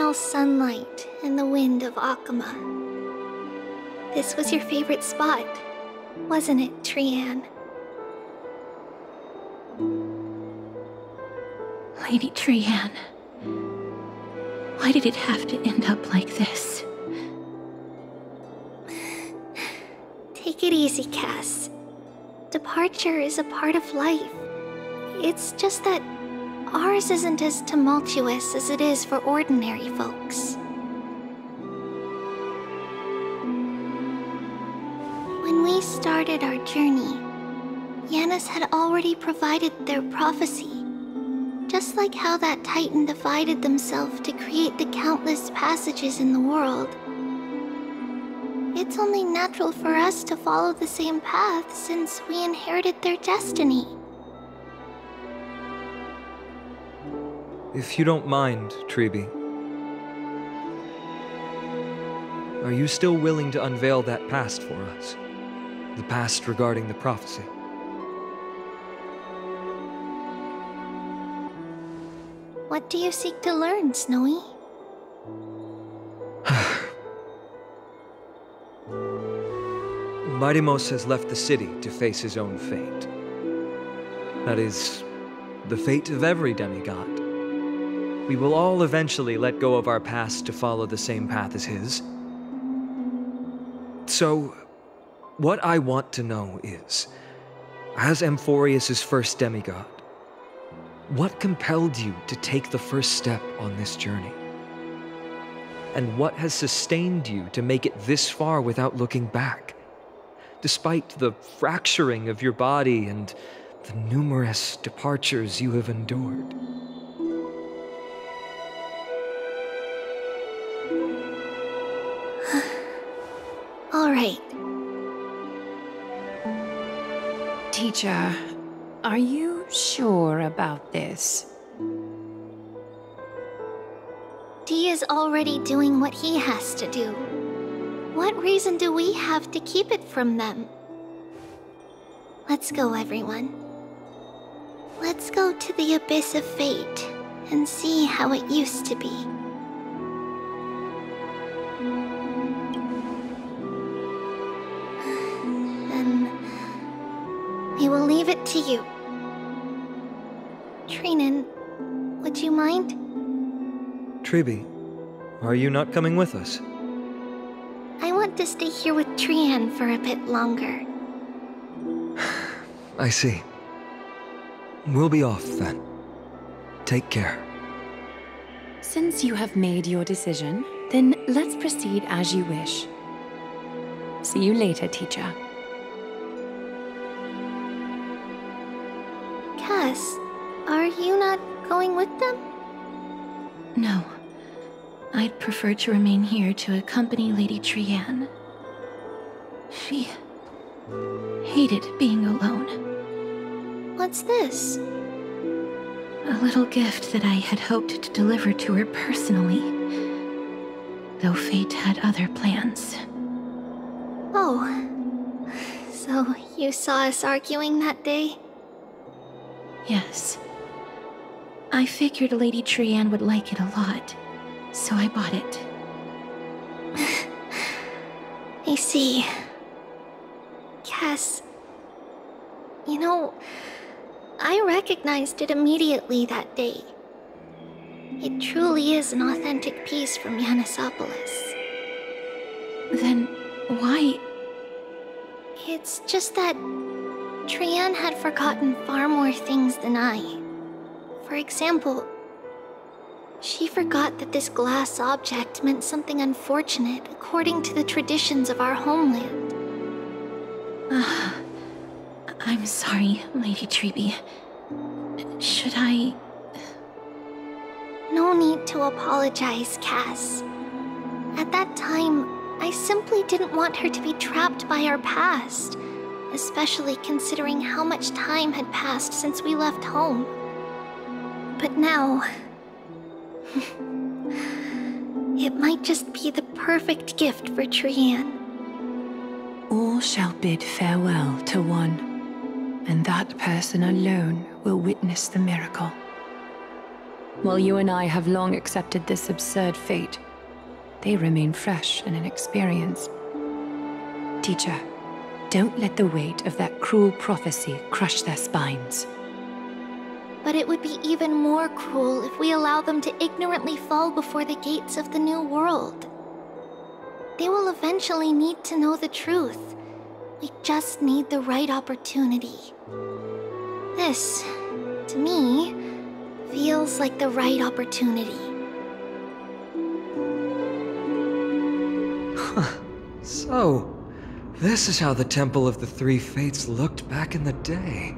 eternal sunlight and the wind of Akama. This was your favorite spot, wasn't it, Trianne? Lady Trianne, why did it have to end up like this? Take it easy, Cass. Departure is a part of life. It's just that ours isn't as tumultuous as it is for ordinary folks. When we started our journey, Yanis had already provided their prophecy. Just like how that Titan divided themselves to create the countless passages in the world. It's only natural for us to follow the same path since we inherited their destiny. If you don't mind, Tribi, are you still willing to unveil that past for us? The past regarding the prophecy? What do you seek to learn, Snowy? Marimos has left the city to face his own fate. That is, the fate of every demigod. We will all eventually let go of our past to follow the same path as his. So, what I want to know is, as Amphorius' first demigod, what compelled you to take the first step on this journey? And what has sustained you to make it this far without looking back? Despite the fracturing of your body and the numerous departures you have endured. All right. Teacher, are you sure about this? Dee is already doing what he has to do. What reason do we have to keep it from them? Let's go, everyone. Let's go to the abyss of fate and see how it used to be. Then we will leave it to you. Trinan, would you mind? Tribi, are you not coming with us? I want to stay here with Trianne for a bit longer. I see. We'll be off then. Take care. Since you have made your decision, then let's proceed as you wish. See you later, teacher. Cass, are you not going with them? No. I'd prefer to remain here to accompany Lady Trianne. She hated being alone. What's this? A little gift that I had hoped to deliver to her personally, though fate had other plans. Oh. So you saw us arguing that day? Yes. I figured Lady Trianne would like it a lot, so I bought it. I see. Cass, you know, I recognized it immediately that day. It truly is an authentic piece from Yanisopolis. Then why? It's just that Trianne had forgotten far more things than I. For example, she forgot that this glass object meant something unfortunate according to the traditions of our homeland. I'm sorry, Lady Tribi. Should I... No need to apologize, Cass. At that time, I simply didn't want her to be trapped by our past, especially considering how much time had passed since we left home. But now... it might just be the perfect gift for Trianne. All shall bid farewell to one, and that person alone will witness the miracle. While you and I have long accepted this absurd fate, they remain fresh and inexperienced. Teacher, don't let the weight of that cruel prophecy crush their spines. But it would be even more cruel if we allow them to ignorantly fall before the gates of the new world. They will eventually need to know the truth. We just need the right opportunity. This, to me, feels like the right opportunity. So, this is how the Temple of the Three Fates looked back in the day.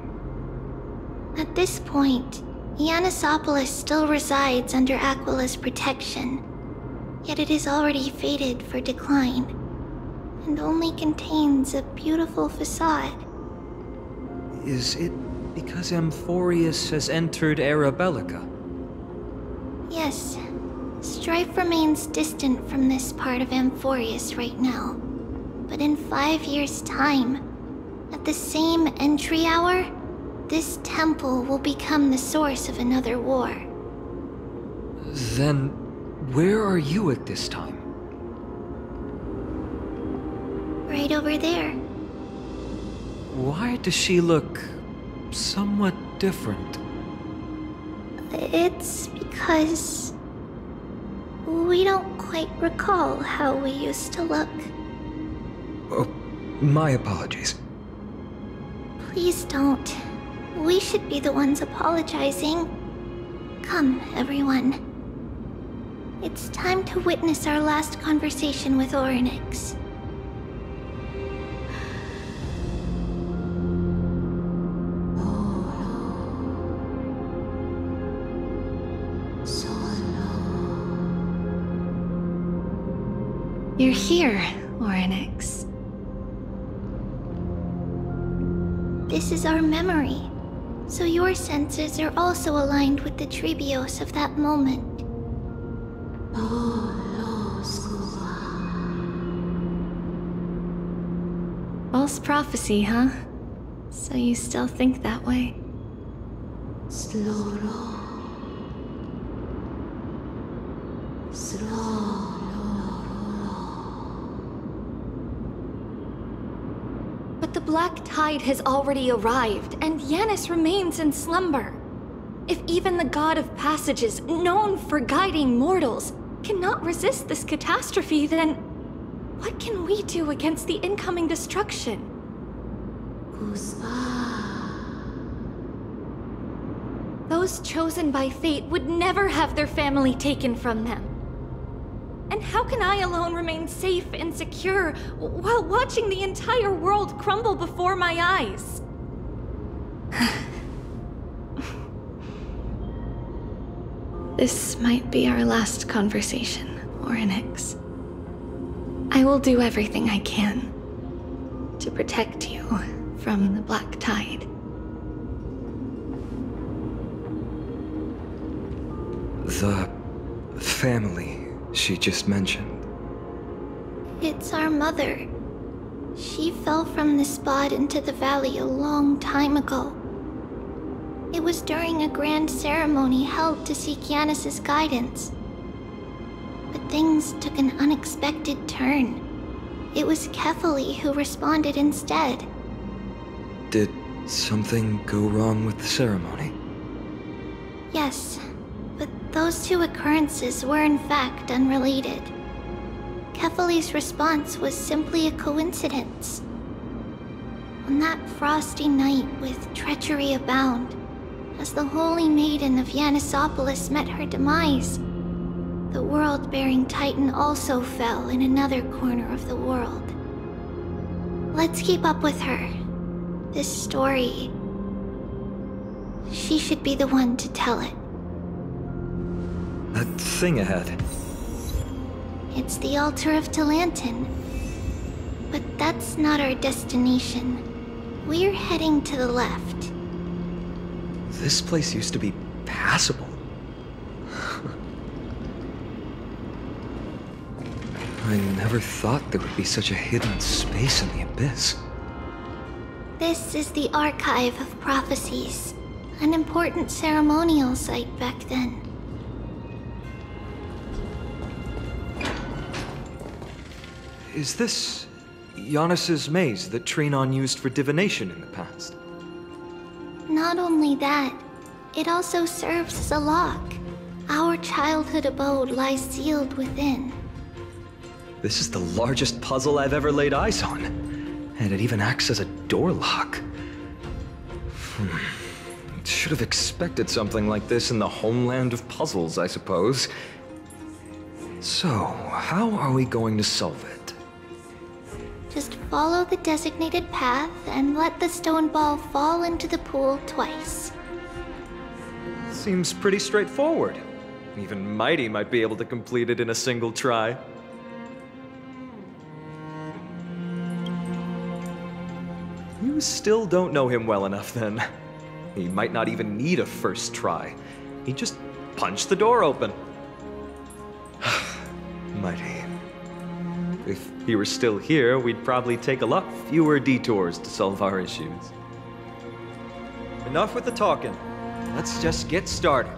At this point, Ionissopolis still resides under Aquila's protection, yet it is already fated for decline, and only contains a beautiful facade. Is it because Amphorius has entered Era Bellica? Yes, strife remains distant from this part of Amphorius right now. But in 5 years' time, at the same entry hour, this temple will become the source of another war. Then, where are you at this time? Right over there. Why does she look somewhat different? It's because we don't quite recall how we used to look. Oh, my apologies. Please don't. We should be the ones apologizing. Come, everyone. It's time to witness our last conversation with Orynyx. You're here, Orynyx. This is our memory, so your senses are also aligned with the Trebios of that moment. False prophecy, huh? So you still think that way? But the Black Tide has already arrived, and Yanis remains in slumber. If even the God of Passages, known for guiding mortals, cannot resist this catastrophe, then what can we do against the incoming destruction? Those chosen by fate would never have their family taken from them. And how can I alone remain safe and secure while watching the entire world crumble before my eyes? This might be our last conversation, Orynyx. I will do everything I can to protect you from the Black Tide. The family she just mentioned. It's our mother. She fell from the spot into the valley a long time ago. It was during a grand ceremony held to seek Yanis's guidance. But things took an unexpected turn. It was Kefali who responded instead. Did something go wrong with the ceremony? Yes, but those two occurrences were in fact unrelated. Kefali's response was simply a coincidence. On that frosty night with treachery abound, as the Holy Maiden of Ionissopolis met her demise, the world-bearing Titan also fell in another corner of the world. Let's keep up with her. This story, she should be the one to tell it. That thing ahead. It's the altar of Talantin. But that's not our destination. We're heading to the left. This place used to be passable. I never thought there would be such a hidden space in the abyss. This is the Archive of Prophecies, an important ceremonial site back then. Is this Giannis's maze that Trinon used for divination in the past? Not only that, it also serves as a lock. Our childhood abode lies sealed within. This is the largest puzzle I've ever laid eyes on. And it even acts as a door lock. Should have expected something like this in the homeland of puzzles, I suppose. So, how are we going to solve it? Just follow the designated path and let the stone ball fall into the pool twice. Seems pretty straightforward. Even Mighty might be able to complete it in a single try. You still don't know him well enough, then. He might not even need a first try. He'd just punch the door open. Mighty. If he were still here, we'd probably take a lot fewer detours to solve our issues. Enough with the talking. Let's just get started.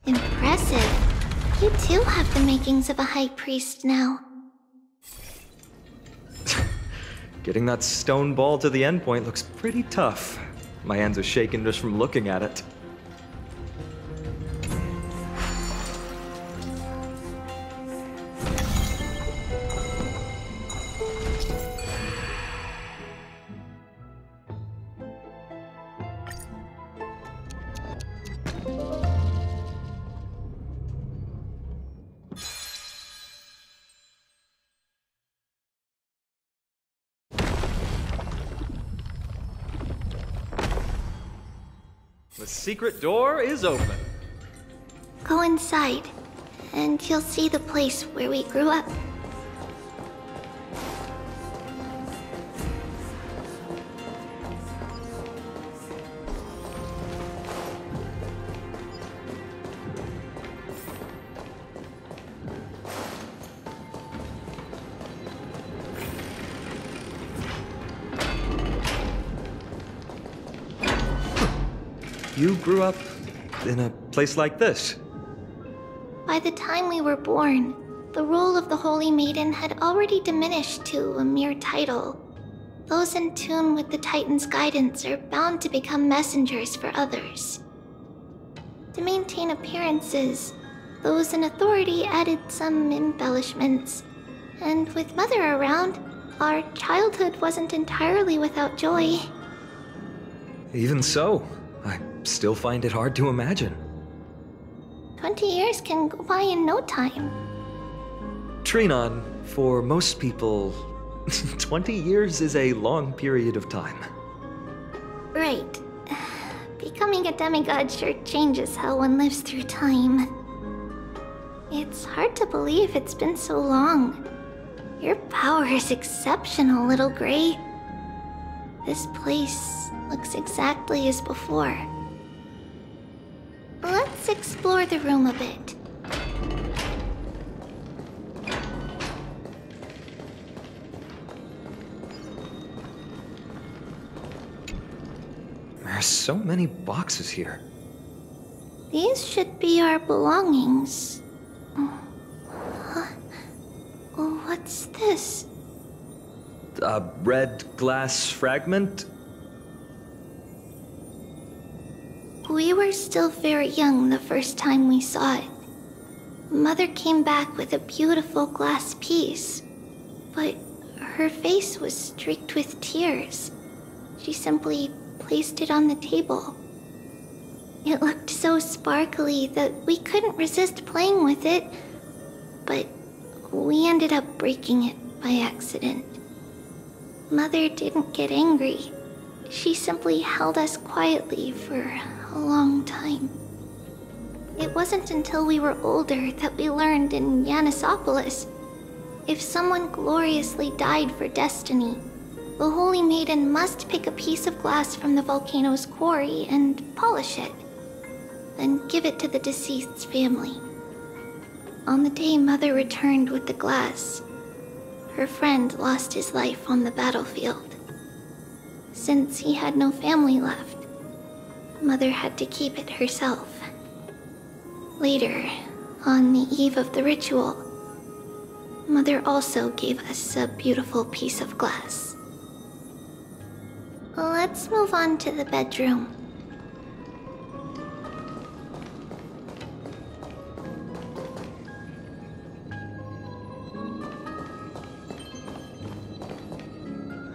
Impressive. You too have the makings of a high priest now. Getting that stone ball to the endpoint looks pretty tough. My hands are shaking just from looking at it. The secret door is open. Go inside, and you'll see the place where we grew up. You grew up in a place like this? By the time we were born, the role of the Holy Maiden had already diminished to a mere title. Those in tune with the Titan's guidance are bound to become messengers for others. To maintain appearances, those in authority added some embellishments. And with Mother around, our childhood wasn't entirely without joy. Even so, I still find it hard to imagine. 20 years can go by in no time. Trinon, for most people, 20 years is a long period of time. Right. Becoming a demigod sure changes how one lives through time. It's hard to believe it's been so long. Your power is exceptional, Little Gray. This place looks exactly as before. Let's explore the room a bit. There's so many boxes here. These should be our belongings. What's this? A red glass fragment? We were still very young the first time we saw it. Mother came back with a beautiful glass piece, but her face was streaked with tears. She simply placed it on the table. It looked so sparkly that we couldn't resist playing with it, but we ended up breaking it by accident. Mother didn't get angry. She simply held us quietly for a long time. It wasn't until we were older that we learned in Yannisopolis, if someone gloriously died for destiny, the Holy Maiden must pick a piece of glass from the volcano's quarry and polish it, then give it to the deceased's family. On the day Mother returned with the glass, her friend lost his life on the battlefield. Since he had no family left, Mother had to keep it herself. Later, on the eve of the ritual, Mother also gave us a beautiful piece of glass. Let's move on to the bedroom.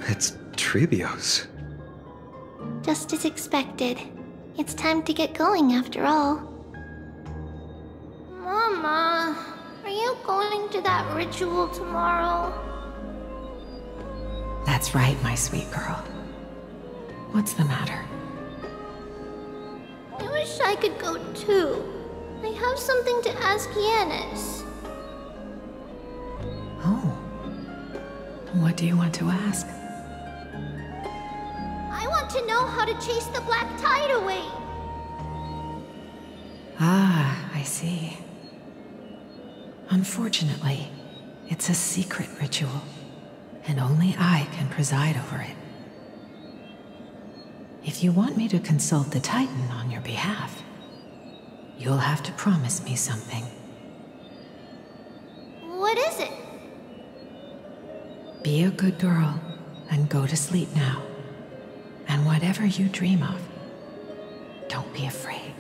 It's Tribio's. Just as expected. It's time to get going after all. Mama, are you going to that ritual tomorrow? That's right, my sweet girl. What's the matter? I wish I could go too. I have something to ask Yanis. Oh. What do you want to ask? I want to know how to chase the black tide away. Ah, I see. Unfortunately, it's a secret ritual, and only I can preside over it. If you want me to consult the Titan on your behalf, you'll have to promise me something. What is it? Be a good girl and go to sleep now. And whatever you dream of, don't be afraid.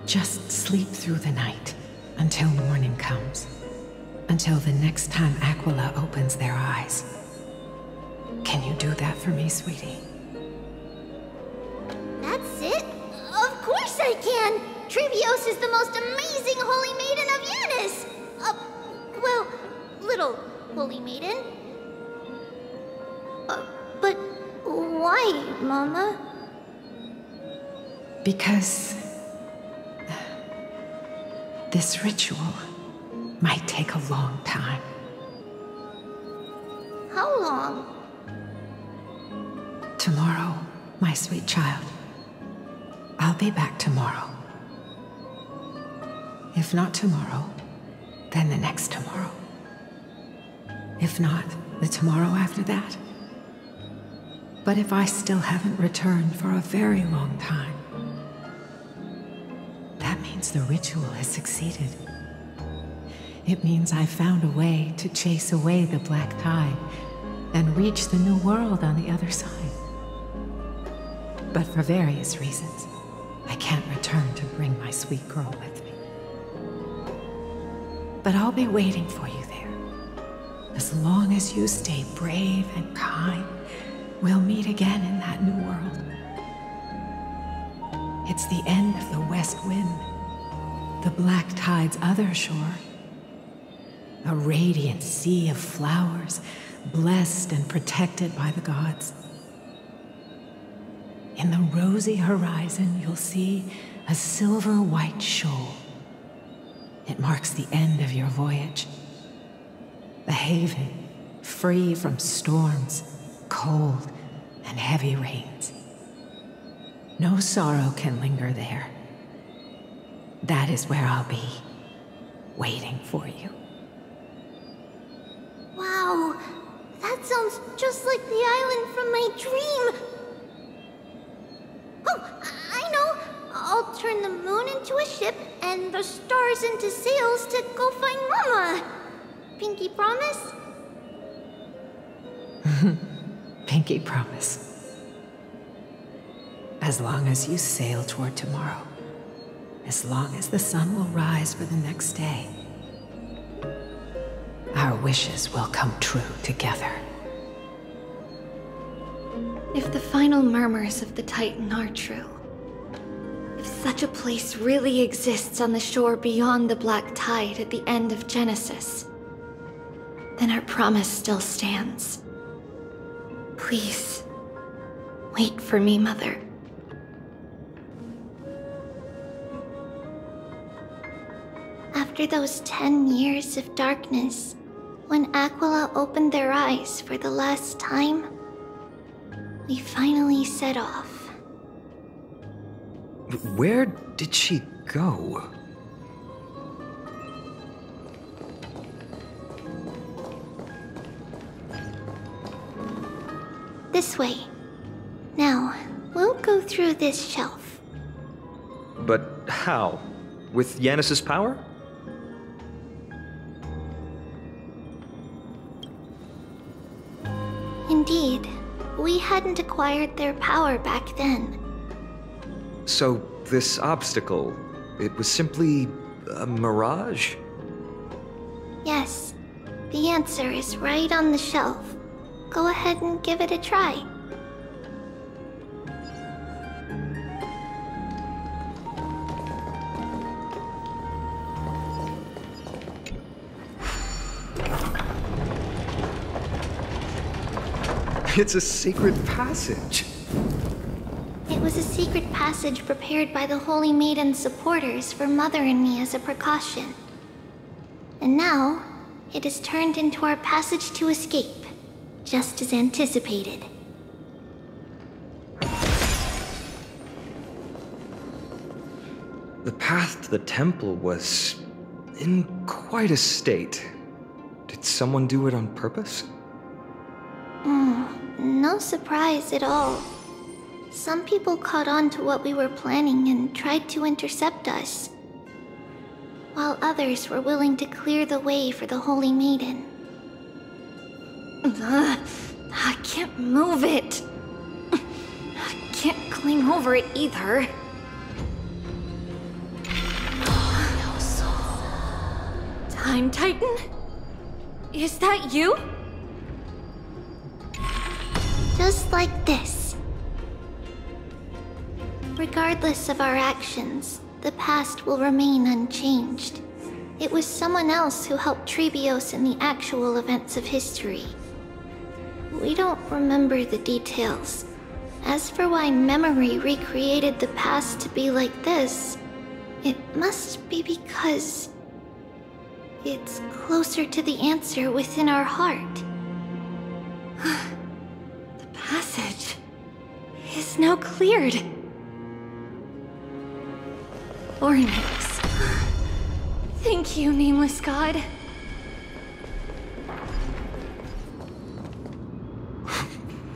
Just sleep through the night until morning comes. Until the next time Aquila opens their eyes. Can you do that for me, sweetie? That's it? Of course I can! Trivios is the most amazing Holy Maiden of Yanis! Well, little Holy Maiden. But why, Mama? Because this ritual might take a long time. How long? Tomorrow, my sweet child. I'll be back tomorrow. If not tomorrow, then the next tomorrow. If not, the tomorrow after that. But if I still haven't returned for a very long time, that means the ritual has succeeded. It means I found a way to chase away the black tide and reach the new world on the other side. But for various reasons, I can't return to bring my sweet girl with me. But I'll be waiting for you there. As long as you stay brave and kind, we'll meet again in that new world. It's the end of the west wind, the black tide's other shore. A radiant sea of flowers, blessed and protected by the gods. In the rosy horizon, you'll see a silver-white shoal. It marks the end of your voyage. The haven, free from storms, cold, and heavy rains. No sorrow can linger there. That is where I'll be, waiting for you. Wow, that sounds just like the island from my dream. Oh, I know. I'll turn the moon into a ship and the stars into sails to go find Mama. Pinky promise? Pinky promise. As long as you sail toward tomorrow, as long as the sun will rise for the next day, our wishes will come true together. If the final murmurs of the Titan are true, if such a place really exists on the shore beyond the black tide at the end of Genesis, then our promise still stands. Please, wait for me, Mother. After those 10 years of darkness, when Aquila opened their eyes for the last time, we finally set off. Where did she go? This way. Now, we'll go through this shelf. But how? With Yanis's power? Indeed, we hadn't acquired their power back then. So, this obstacle, it was simply a mirage? Yes, the answer is right on the shelf. Go ahead and give it a try. It's a secret passage. It was a secret passage prepared by the Holy Maiden's supporters for Mother and me as a precaution. And now, it is turned into our passage to escape, just as anticipated. The path to the temple was in quite a state. Did someone do it on purpose? No surprise at all. Some people caught on to what we were planning and tried to intercept us, while others were willing to clear the way for the Holy Maiden. I can't move it. I can't climb over it either. Time Titan? Is that you? Just like this. Regardless of our actions, the past will remain unchanged. It was someone else who helped Trebios in the actual events of history. We don't remember the details. As for why memory recreated the past to be like this, it must be because it's closer to the answer within our heart. The passage is now cleared. Ornix. Thank you, nameless god.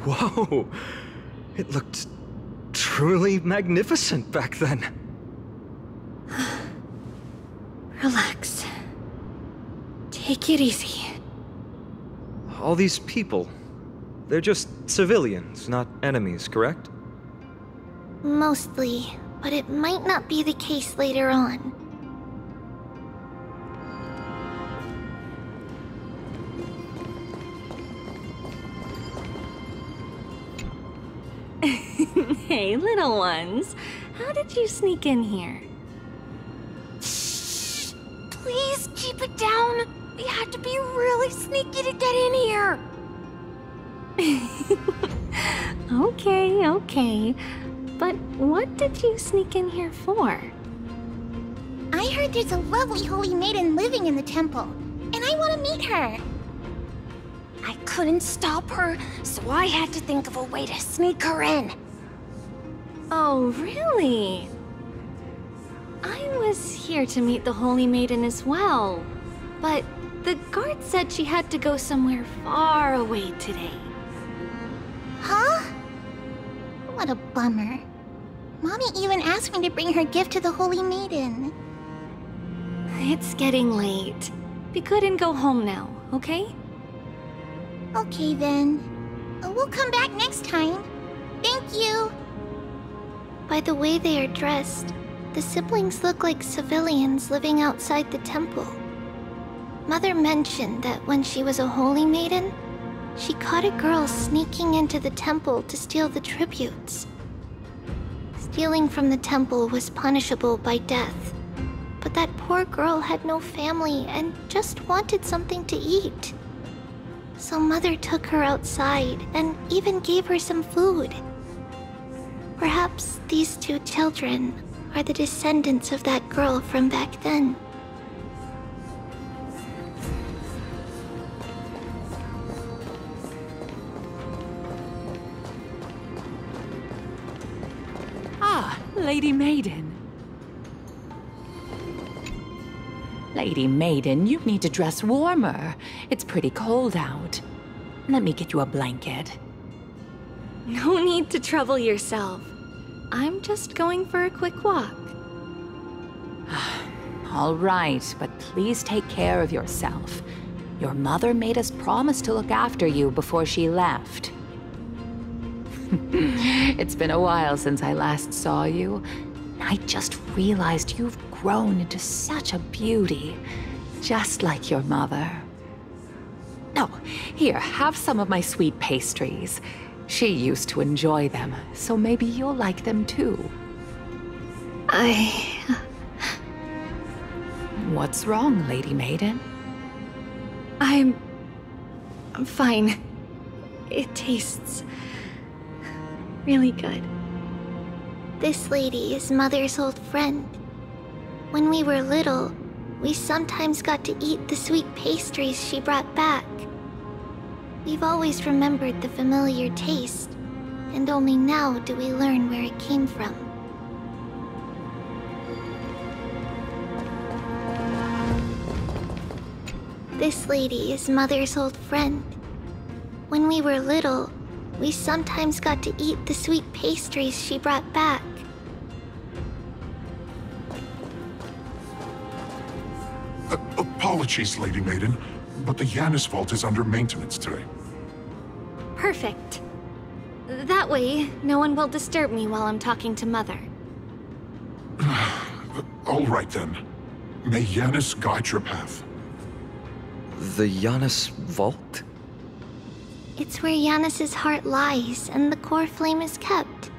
Whoa! It looked truly magnificent back then. Relax. Take it easy. All these people, they're just civilians, not enemies, correct? Mostly, but it might not be the case later on. Hey, little ones. How did you sneak in here? Shh! Please keep it down. We had to be really sneaky to get in here. Okay. But what did you sneak in here for? I heard there's a lovely holy maiden living in the temple, and I want to meet her. I couldn't stop her, so I had to think of a way to sneak her in. Oh, really? I was here to meet the Holy Maiden as well, but the guard said she had to go somewhere far away today. Huh? What a bummer. Mommy even asked me to bring her gift to the Holy Maiden. It's getting late. Be good and go home now, okay? Okay then. We'll come back next time. Thank you. By the way they are dressed, the siblings look like civilians living outside the temple. Mother mentioned that when she was a holy maiden, she caught a girl sneaking into the temple to steal the tributes. Stealing from the temple was punishable by death, but that poor girl had no family and just wanted something to eat. So Mother took her outside and even gave her some food. Perhaps these two children are the descendants of that girl from back then. Ah, Lady Maiden. Lady Maiden, you need to dress warmer. It's pretty cold out. Let me get you a blanket. No need to trouble yourself. I'm just going for a quick walk. All right, but please take care of yourself. Your mother made us promise to look after you before she left. It's been a while since I last saw you. I just realized you've grown into such a beauty, just like your mother. Oh, here, have some of my sweet pastries. She used to enjoy them, so maybe you'll like them too. What's wrong, Lady Maiden? I'm fine. It tastes really good. This lady is Mother's old friend. When we were little, we sometimes got to eat the sweet pastries she brought back. We've always remembered the familiar taste, and only now do we learn where it came from. This lady is Mother's old friend. When we were little, we sometimes got to eat the sweet pastries she brought back. Apologies, Lady Maiden, but the Yanis vault is under maintenance today. Perfect. That way, no one will disturb me while I'm talking to Mother. All right then. May Yanis guide your path. The Yanis vault? It's where Yanis's heart lies and the core flame is kept.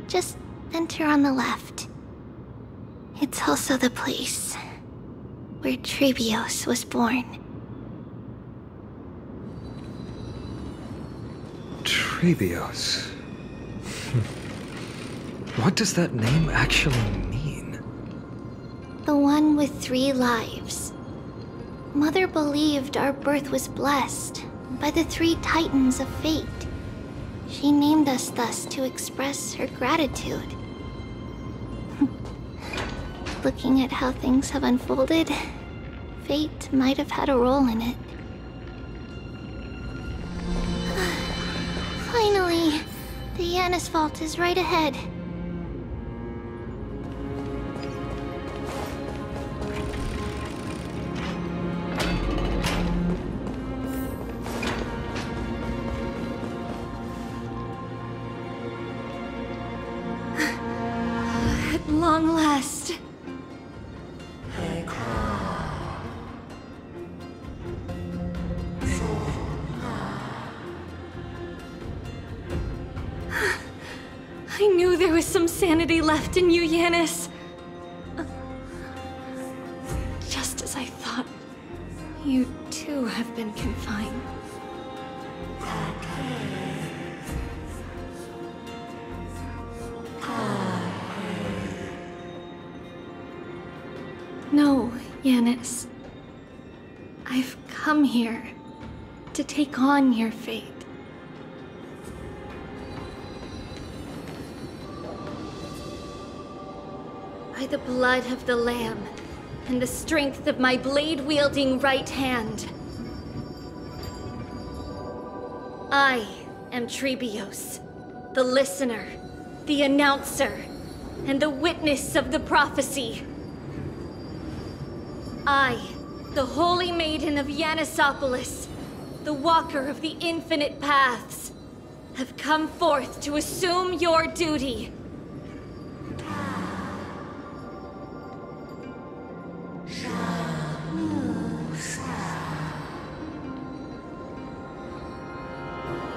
Just enter on the left. It's also the place where Trebios was born. Trebios. What does that name actually mean? The one with 3 lives. Mother believed our birth was blessed by the 3 titans of fate. She named us thus to express her gratitude. Looking at how things have unfolded, fate might have had a role in it. Finally, the Yanis vault is right ahead. At long last. I knew there was some sanity left in you, Yanis. Just as I thought, you too have been confined. No, Yanis. I've come here to take on your fate. By the blood of the Lamb and the strength of my blade-wielding right hand, I am Trebios, the listener, the announcer, and the witness of the prophecy. I, the Holy Maiden of Yanisopolis, the Walker of the Infinite Paths, have come forth to assume your duty.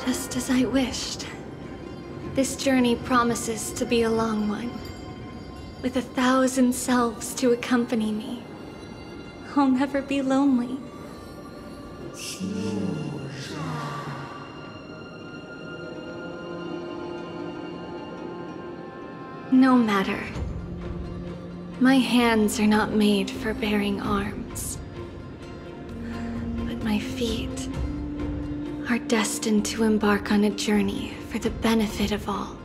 Just as I wished. This journey promises to be a long one, with 1,000 selves to accompany me. I'll never be lonely. No matter. My hands are not made for bearing arms. But my feet are destined to embark on a journey for the benefit of all.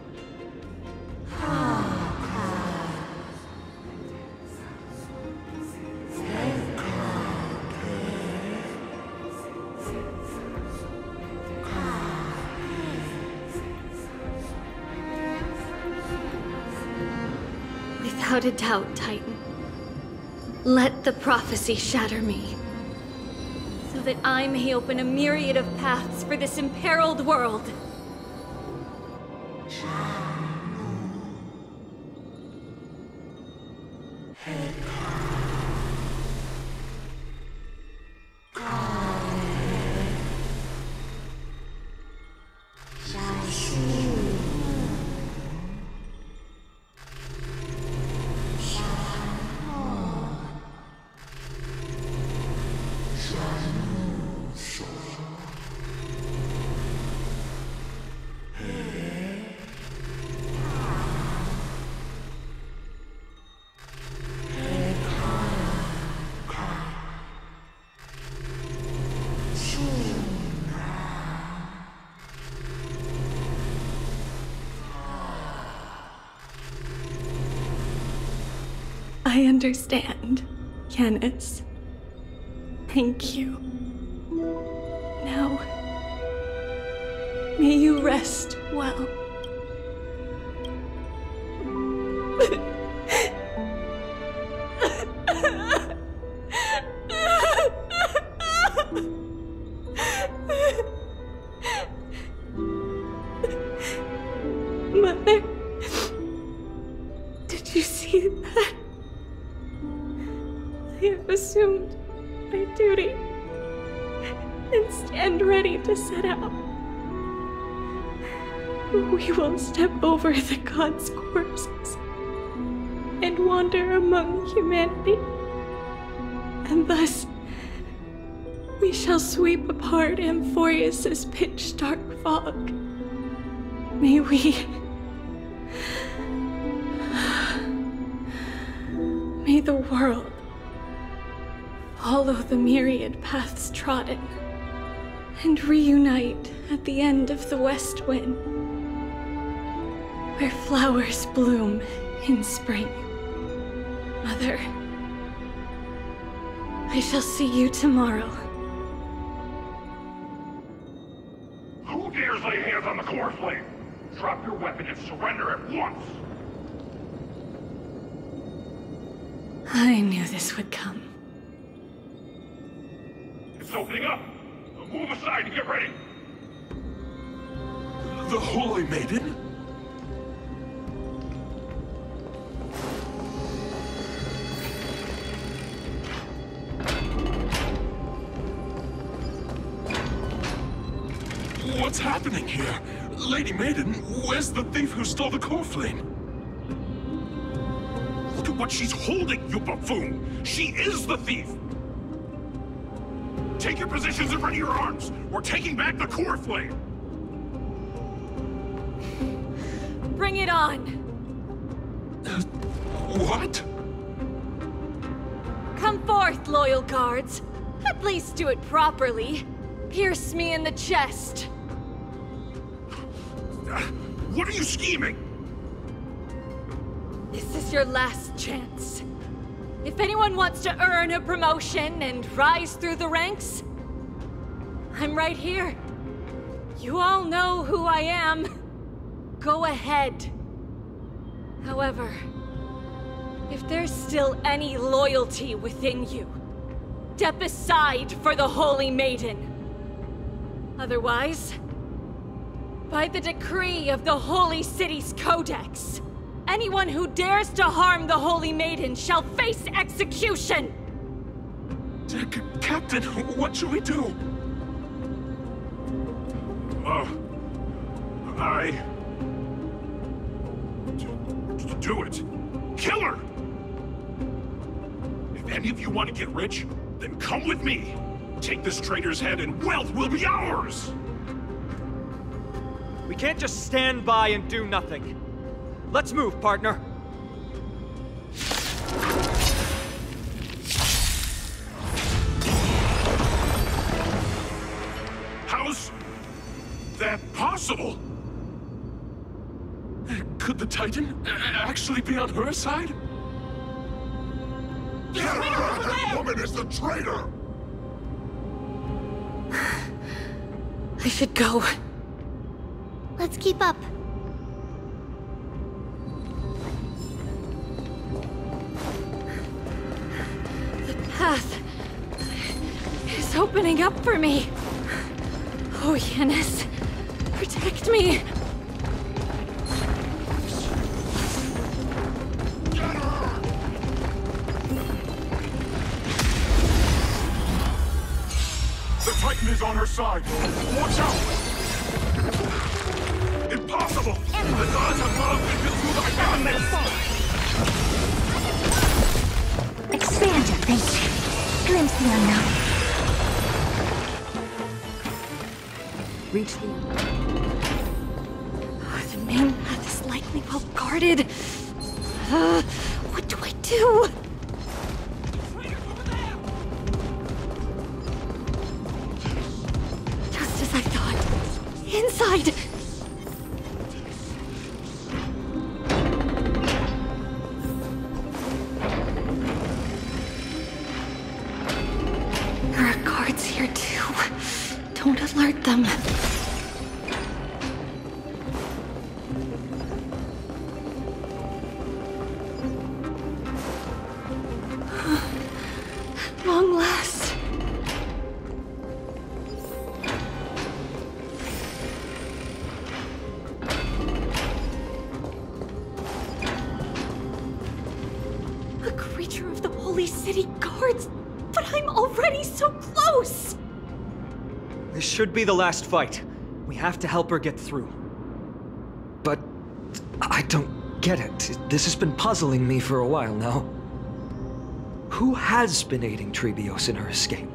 Without a doubt, Titan. Let the prophecy shatter me, so that I may open a myriad of paths for this imperiled world. I understand, Yanis. Thank you. Now, may you rest well. Mother, did you see that? I have assumed my duty and stand ready to set out. We will step over the gods' corpses and wander among humanity, and thus we shall sweep apart Amphorius's pitch-dark fog. May the world follow the myriad paths trodden and reunite at the end of the west wind, where flowers bloom in spring. Mother, I shall see you tomorrow. Who dares lay hands on the core flame? Drop your weapon and surrender at once! I knew this would come. It's opening up! Move aside and get ready! The Holy Maiden? What's happening here? Lady Maiden, where's the thief who stole the core flame? Look at what she's holding, you buffoon! She is the thief! Take your positions in front of your arms! We're taking back the core flame! Bring it on! What? Come forth, loyal guards. At least do it properly. Pierce me in the chest. What are you scheming? This is your last chance. If anyone wants to earn a promotion and rise through the ranks, I'm right here. You all know who I am. Go ahead. However, if there's still any loyalty within you, step aside for the Holy Maiden. Otherwise, by the decree of the Holy City's Codex, anyone who dares to harm the Holy Maiden shall face execution! Captain, what should we do? Do it. Kill her! If any of you want to get rich, then come with me. Take this traitor's head and wealth will be ours! We can't just stand by and do nothing. Let's move, partner. How's that possible? Could the Titan actually be on her side? That woman is the traitor! I should go. Let's keep up. opening up for me. Oh, Yanis, protect me. The Titan is on her side. Watch out! Impossible! The gods have not been through thy madness! Expand your thinking. Glimpse the unknown. Reach the... The main path is likely well guarded. What do I do? Just as I thought. Inside! There are guards here too. Don't alert them. Long last. A creature of the Holy City Guards, but I'm already so close! This should be the last fight. We have to help her get through. But I don't get it. This has been puzzling me for a while now. Who has been aiding Trebios in her escape?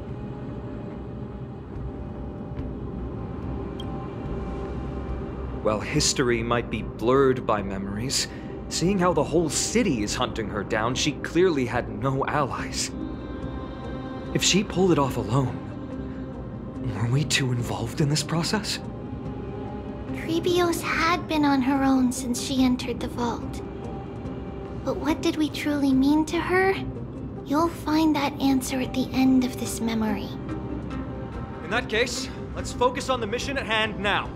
Well, history might be blurred by memories. Seeing how the whole city is hunting her down, she clearly had no allies. If she pulled it off alone, were we too involved in this process? Trebios had been on her own since she entered the vault. But what did we truly mean to her? You'll find that answer at the end of this memory. In that case, let's focus on the mission at hand now.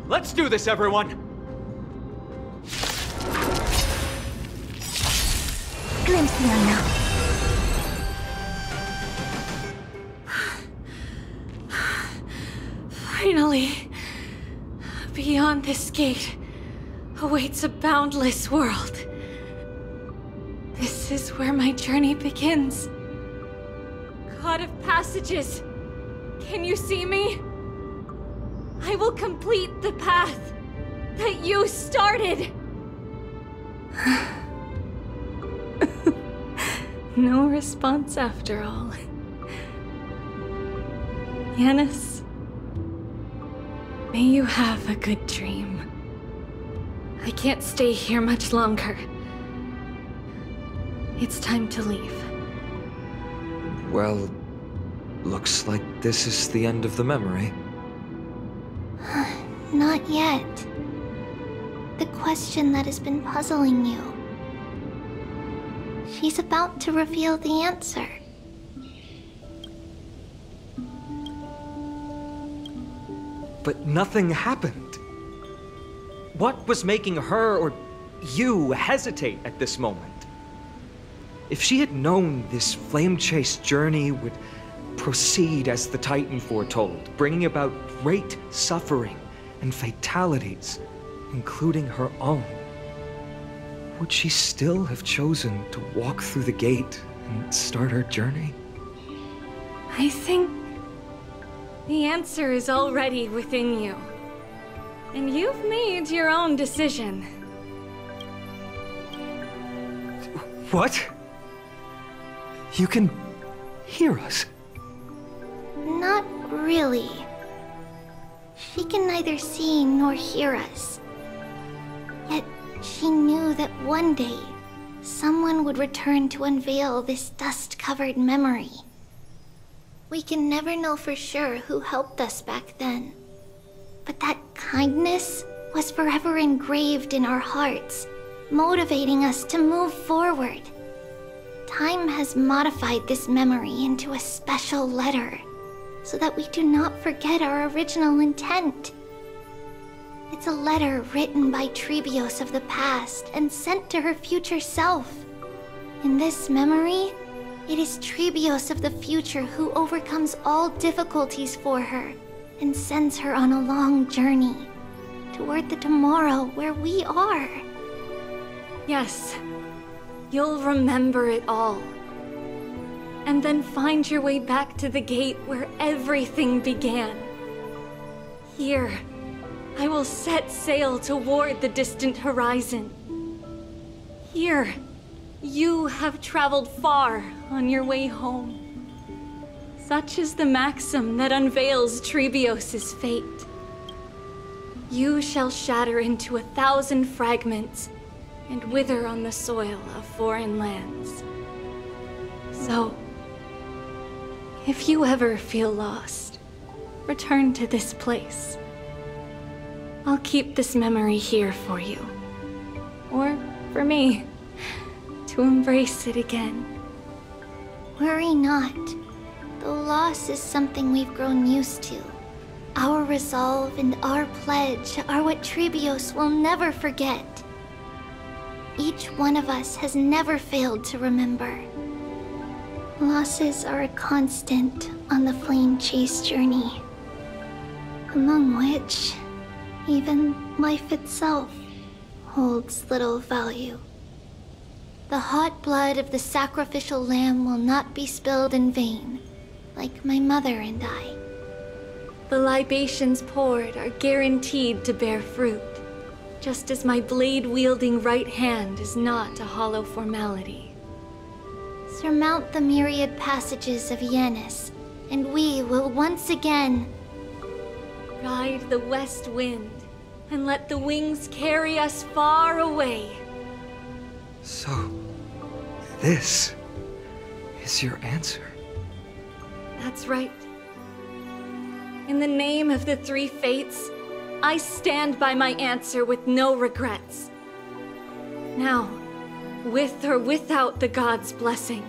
Let's do this, everyone! Glimpse the unknown. Finally, beyond this gate awaits a boundless world. This is where my journey begins. God of Passages, can you see me? I will complete the path that you started. No response after all. Yanis, may you have a good dream. I can't stay here much longer. It's time to leave. Well, looks like this is the end of the memory. Not yet. The question that has been puzzling you. She's about to reveal the answer. But nothing happened. What was making her or you hesitate at this moment? If she had known this flame-chased journey would proceed as the Titan foretold, bringing about great suffering and fatalities, including her own, would she still have chosen to walk through the gate and start her journey? I think the answer is already within you. And you've made your own decision. What? You can hear us? Not really. She can neither see nor hear us. Yet she knew that one day, someone would return to unveil this dust-covered memory. We can never know for sure who helped us back then. But that kindness was forever engraved in our hearts, motivating us to move forward. Time has modified this memory into a special letter, so that we do not forget our original intent. It's a letter written by Trebios of the past and sent to her future self. In this memory, It is Trebios of the future who overcomes all difficulties for her and sends her on a long journey toward the tomorrow where we are. Yes, you'll remember it all. And then find your way back to the gate where everything began. Here, I will set sail toward the distant horizon. Here, you have traveled far on your way home. Such is the maxim that unveils Trebios' fate. You shall shatter into 1,000 fragments and wither on the soil of foreign lands. So, if you ever feel lost, return to this place. I'll keep this memory here for you. Or for me, to embrace it again. Worry not. The loss is something we've grown used to. Our resolve and our pledge are what Trebios will never forget. Each one of us has never failed to remember. Losses are a constant on the flame chase journey, among which even life itself holds little value. The hot blood of the sacrificial lamb will not be spilled in vain, like my mother and I. The libations poured are guaranteed to bear fruit, just as my blade-wielding right hand is not a hollow formality. Surmount the myriad passages of Yanis, and we will once again ride the west wind and let the wings carry us far away. So, this is your answer? That's right. In the name of the three fates, I stand by my answer with no regrets. Now, with or without the gods' blessing,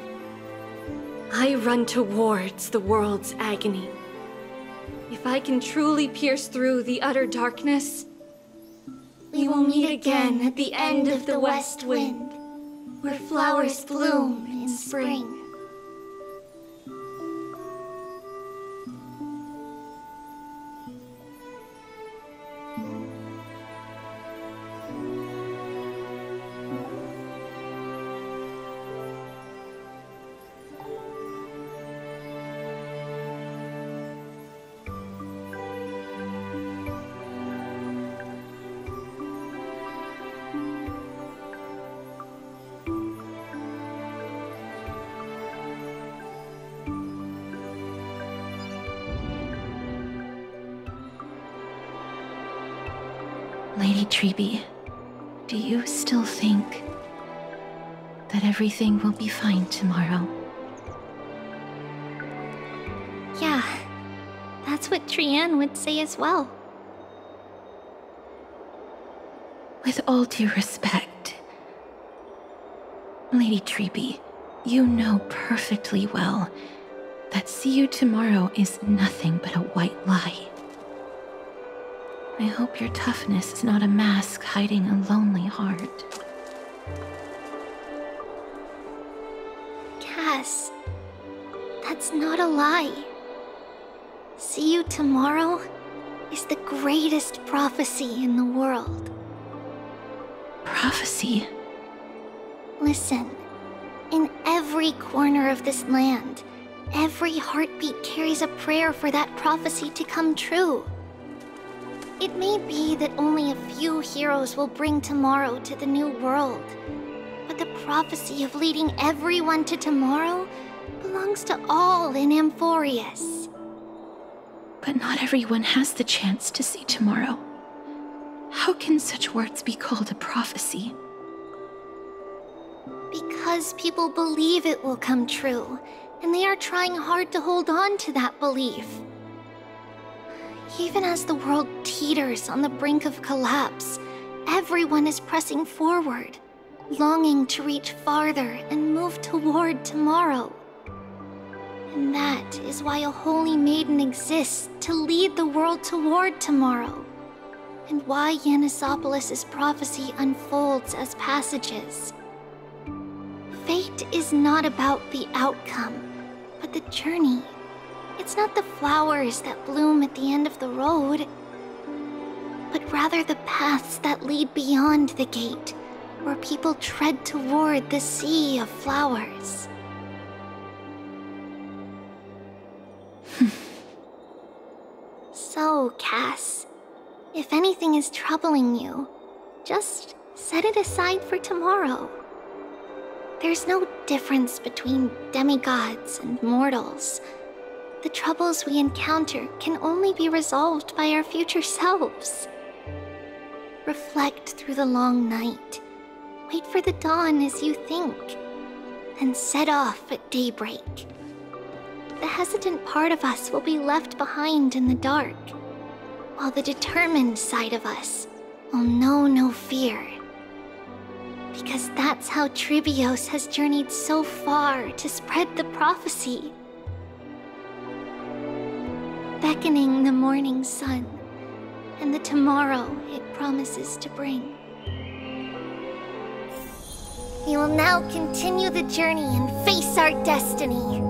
I run towards the world's agony. If I can truly pierce through the utter darkness, we will meet again at the end of the west wind, where flowers bloom in spring. Lady Trebi, do you still think that everything will be fine tomorrow? Yeah, that's what Trianne would say as well. With all due respect, Lady Trebi, you know perfectly well that see you tomorrow is nothing but a white lie. I hope your toughness is not a mask hiding a lonely heart. Cass, that's not a lie. See you tomorrow is the greatest prophecy in the world. Prophecy? Listen, in every corner of this land, every heartbeat carries a prayer for that prophecy to come true. It may be that only a few heroes will bring tomorrow to the new world, but the prophecy of leading everyone to tomorrow belongs to all in Amphorius. But not everyone has the chance to see tomorrow. How can such words be called a prophecy? Because people believe it will come true, and they are trying hard to hold on to that belief. Even as the world teeters on the brink of collapse, everyone is pressing forward, longing to reach farther and move toward tomorrow. And that is why a holy maiden exists to lead the world toward tomorrow, and why Yanisopolis' prophecy unfolds as passages. Fate is not about the outcome, but the journey. It's not the flowers that bloom at the end of the road, but rather the paths that lead beyond the gate, where people tread toward the sea of flowers. So, Cass, if anything is troubling you, just set it aside for tomorrow. There's no difference between demigods and mortals. The troubles we encounter can only be resolved by our future selves. Reflect through the long night. Wait for the dawn as you think. Then set off at daybreak. The hesitant part of us will be left behind in the dark, while the determined side of us will know no fear. Because that's how Tribios has journeyed so far to spread the prophecy. Beckoning the morning sun, and the tomorrow it promises to bring. We will now continue the journey and face our destiny.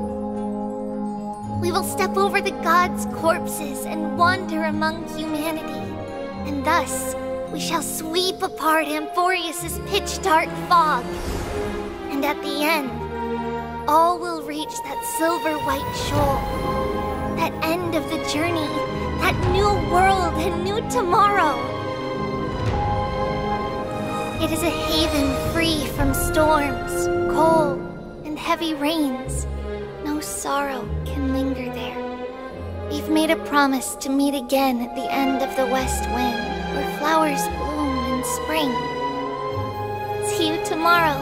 We will step over the gods' corpses and wander among humanity, and thus we shall sweep apart Amphorius' pitch-dark fog. And at the end, all will reach that silver-white shoal. That end of the journey, that new world and new tomorrow. It is a haven free from storms, cold, and heavy rains. No sorrow can linger there. We've made a promise to meet again at the end of the west wind, where flowers bloom in spring. See you tomorrow,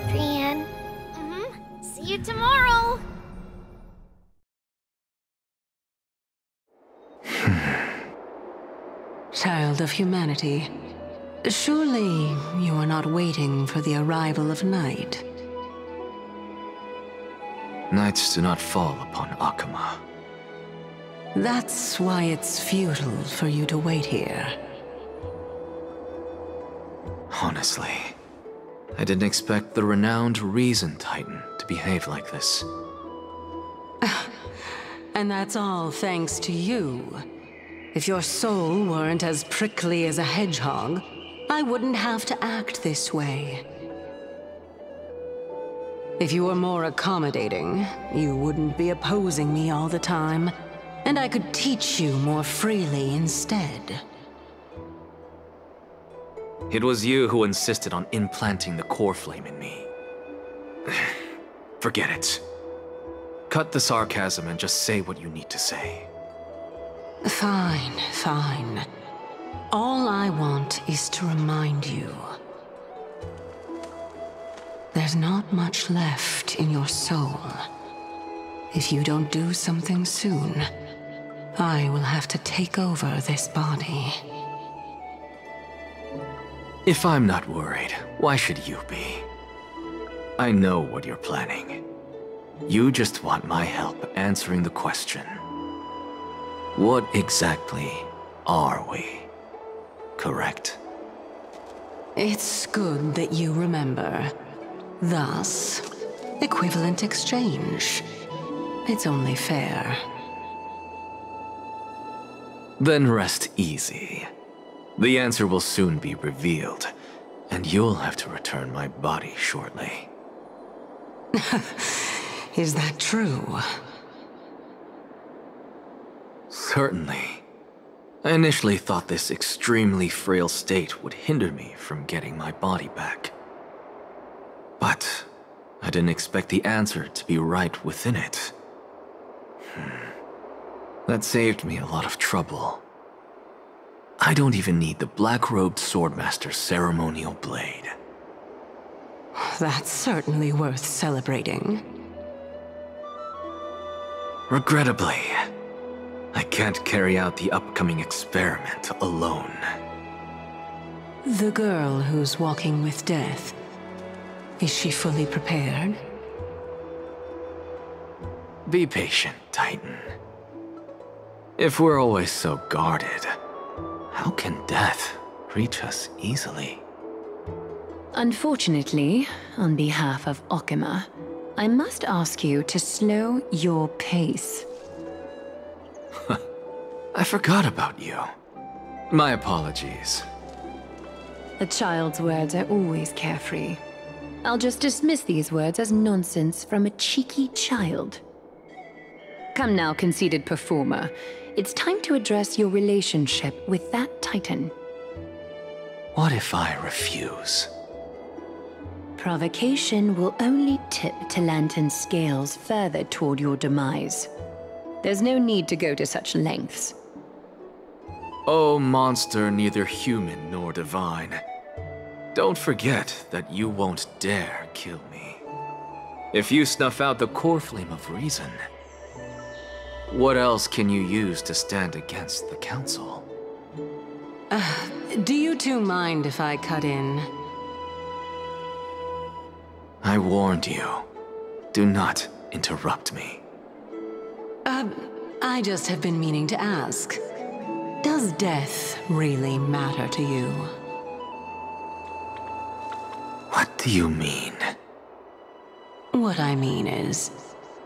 Brienne. See you tomorrow! Child of humanity, surely you are not waiting for the arrival of night. Nights do not fall upon Akama. That's why it's futile for you to wait here. Honestly, I didn't expect the renowned Reason Titan to behave like this. And that's all thanks to you. If your soul weren't as prickly as a hedgehog, I wouldn't have to act this way. If you were more accommodating, you wouldn't be opposing me all the time, and I could teach you more freely instead. It was you who insisted on implanting the core flame in me. Forget it. Cut the sarcasm and just say what you need to say. Fine, fine. All I want is to remind you. There's not much left in your soul. If you don't do something soon, I will have to take over this body. If I'm not worried, why should you be? I know what you're planning. You just want my help answering the question. What exactly are we? Correct? It's good that you remember. Thus, equivalent exchange. It's only fair. Then rest easy. The answer will soon be revealed, and you'll have to return my body shortly. Is that true? Certainly. I initially thought this extremely frail state would hinder me from getting my body back. But I didn't expect the answer to be right within it. That saved me a lot of trouble. I don't even need the black-robed swordmaster's ceremonial blade. That's certainly worth celebrating. Regrettably, I can't carry out the upcoming experiment alone. The girl who's walking with death, is she fully prepared? Be patient, Titan. If we're always so guarded, how can death reach us easily? Unfortunately, on behalf of Okima, I must ask you to slow your pace. I forgot about you. My apologies. A child's words are always carefree. I'll just dismiss these words as nonsense from a cheeky child. Come now, conceited performer. It's time to address your relationship with that Titan. What if I refuse? Provocation will only tip Talantan's scales further toward your demise. There's no need to go to such lengths. Oh, monster neither human nor divine. Don't forget that you won't dare kill me. If you snuff out the core flame of reason, what else can you use to stand against the Council? Do you two mind if I cut in? I warned you. Do not interrupt me. I just have been meaning to ask. Does death really matter to you? What do you mean? What I mean is,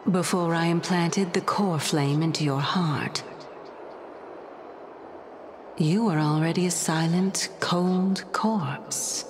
before I implanted the core flame into your heart, you were already a silent, cold corpse.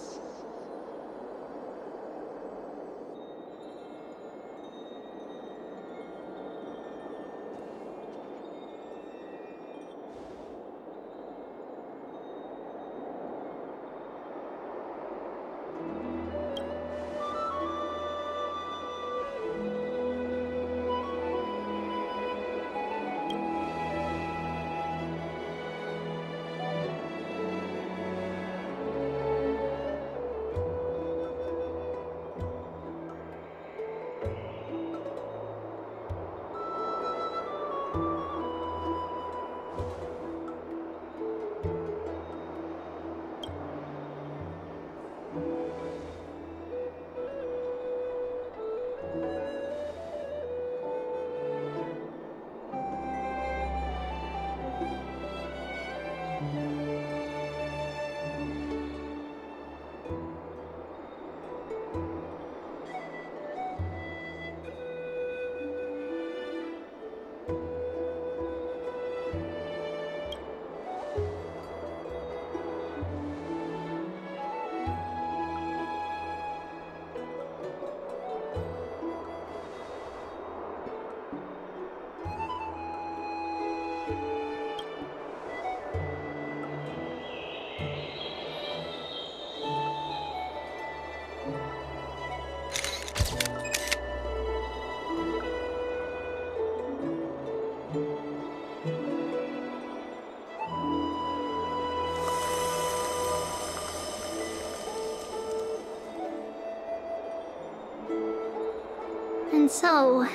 And so,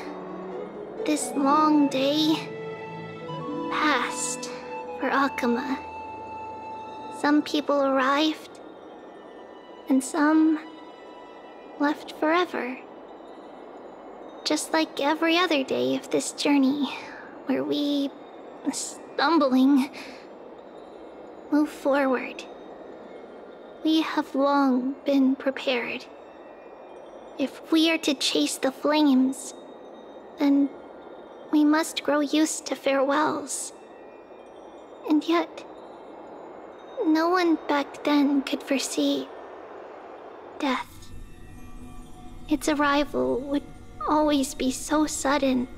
this long day passed for Okima. Some people arrived, and some left forever. Just like every other day of this journey, where we, stumbling, move forward. We have long been prepared. If we are to chase the flames, then we must grow used to farewells. And yet, no one back then could foresee death. Its arrival would always be so sudden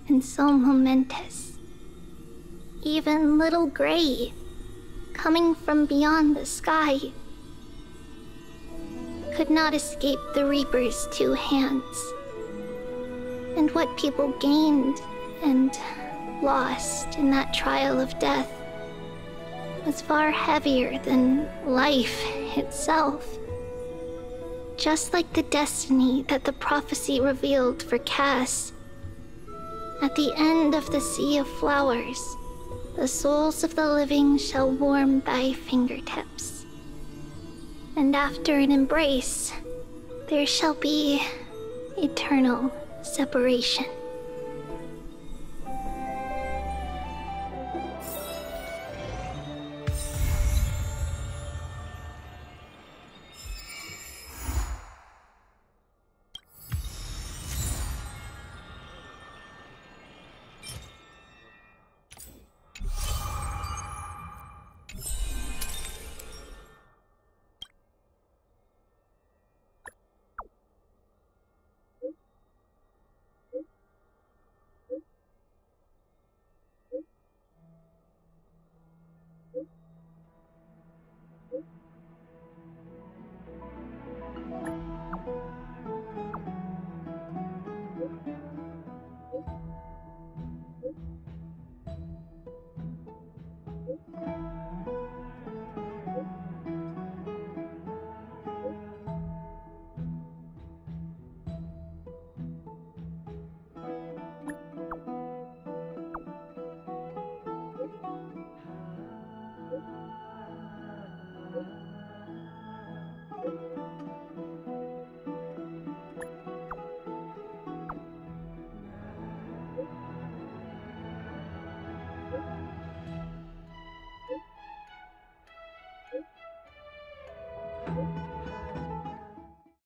and so momentous. Even little Gray, coming from beyond the sky, could not escape the Reaper's two hands. And what people gained and lost in that trial of death was far heavier than life itself. Just like the destiny that the prophecy revealed for Cass. At the end of the Sea of Flowers, the souls of the living shall warm thy fingertips. And after an embrace, there shall be eternal separation.